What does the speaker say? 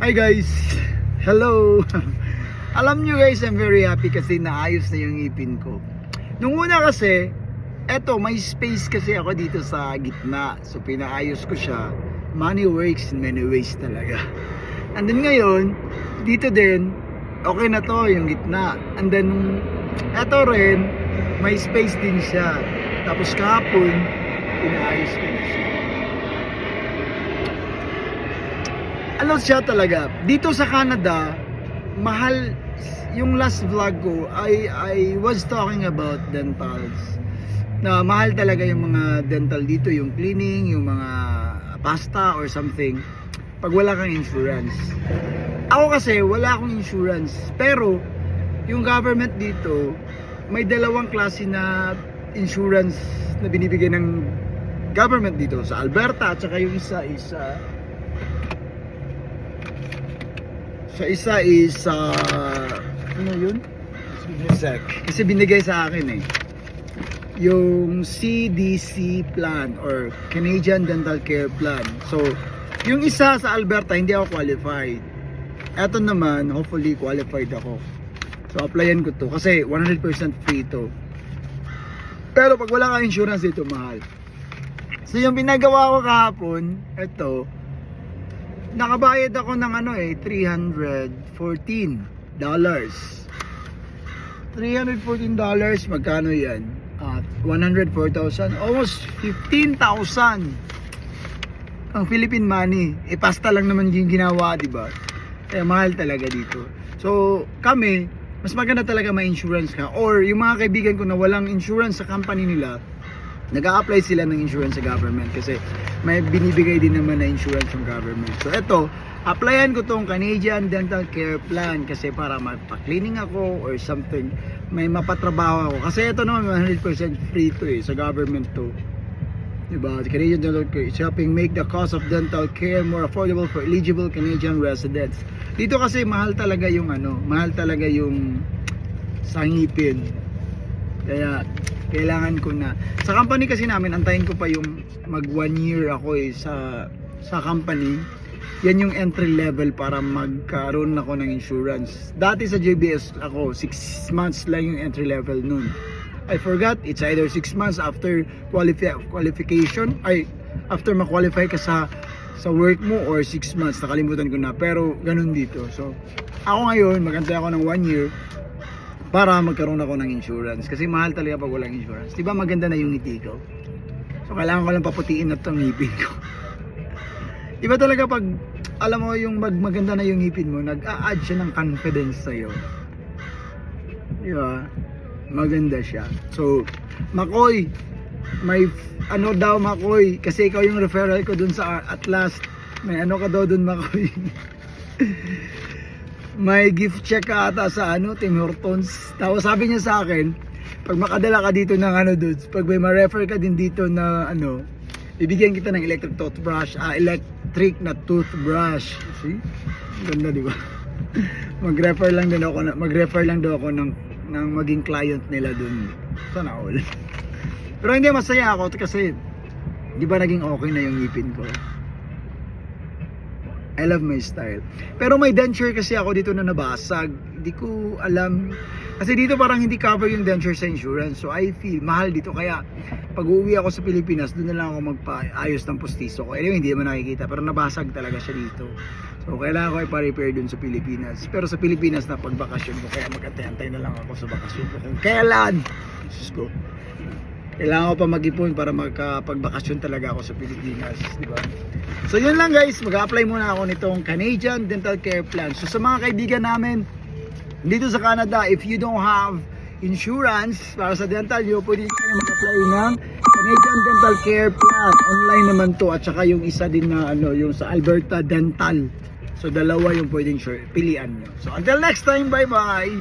Hi guys! Hello! Alam nyo guys, I'm very happy kasi naayos na yung ngipin ko. Nung una kasi, eto may space kasi ako dito sa gitna. So pinaayos ko siya. Money works in many ways talaga. And then ngayon, dito din, okay na to yung gitna. And then, eto rin, may space din siya. Tapos kahapon, pinaayos ko na siya. Ano siya talaga, dito sa Canada, mahal, yung last vlog ko, I was talking about dentals. Na mahal talaga yung mga dental dito, yung cleaning, yung mga pasta or something, pag wala kang insurance. Ako kasi, wala akong insurance. Pero, yung government dito, may dalawang klase na insurance na binibigay ng government dito. Sa Alberta, at saka yung isa ano yun? Kasi binigay sa akin yung CDC plan or Canadian Dental Care Plan. So, yung isa sa Alberta, hindi ako qualified. Eto naman, hopefully qualified ako. So, applyan ko to kasi 100% free to. Pero pag wala kang insurance dito, mahal. So, yung pinagawa ko kahapon, eto, nakabayad ako ng $314. $314, magkano yan? 104,000, almost 15,000 ang Philippine money. Pasta lang naman yung ginawa, diba? Kaya mahal talaga dito. So kami, mas maganda talaga may insurance ka. Or yung mga kaibigan ko na walang insurance sa company nila, nag-a-apply sila ng insurance sa government kasi may binibigay din naman na insurance ng government. So eto, applyan ko tong Canadian Dental Care Plan kasi para magpa-cleaning ako or something, may mapatrabaho ako. Kasi ito naman 100% free to sa government to. Diba? The Canadian Dental Care is helping make the cost of dental care more affordable for eligible Canadian residents. Dito kasi mahal talaga yung sa ngipin. Kaya kailangan ko na. Sa company kasi namin, antayin ko pa yung mag 1 year ako sa company. Yan yung entry level para magkaroon ako ng insurance. Dati sa JBS ako, 6 months lang yung entry level nun. I forgot, it's either 6 months after qualification, after ma-qualify ka sa work mo or 6 months, nakalimutan ko na. Pero ganun dito. So, ako ngayon, magantay ako ng 1 year para magkaroon ako ng insurance. Kasi mahal talaga pag walang insurance. Diba maganda na yung ngiti ko? So, kailangan ko lang paputiin na itong ngipin ko. Iba talaga pag alam mo yung maganda na yung ngipin mo, nag-a-add siya ng confidence sa'yo. Diba? Maganda siya. So, Makoy, may Makoy, kasi ikaw yung referral ko dun sa Atlas. May ka daw dun, Makoy. May gift check ka ata sa Tim Hortons. Tapos sabi niya sa akin, pag makadala ka dito ng dudes, pag may ma-refer ka din dito na bibigyan kita ng electric na toothbrush. See? Ganda, di ba? Mag-refer lang daw ako ng maging client nila dun. Sana all. Pero hindi, masaya ako kasi di ba naging okay na yung ngipin ko. I love my style. Pero may denture kasi ako dito na nabasag. Hindi ko alam. Kasi dito parang hindi cover yung denture sa insurance. So I feel mahal dito. Kaya pag uuwi ako sa Pilipinas, doon na lang ako magpa-ayos ng postiso ko. Anyway, hindi naman nakikita. Pero nabasag talaga siya dito. So kailangan ko ipa-repair dun sa Pilipinas. Pero sa Pilipinas na pag-bakasyon ko. Kaya mag-antay-antay na lang ako sa bakasyon ko. Kung kailan? Jesus ko. Kailangan ko pa mag-ipon para magkapag-bakasyon talaga ako sa Pilipinas, di ba? So yun lang guys, mag-apply muna ako nitong Canadian Dental Care Plan. So sa mga kaibigan namin dito sa Canada, if you don't have insurance para sa dental nyo, pwede kayo mag-apply ng Canadian Dental Care Plan. Online naman to, at saka yung isa din na yung sa Alberta Dental. So dalawa yung pwedeng pilian nyo. So until next time, bye bye!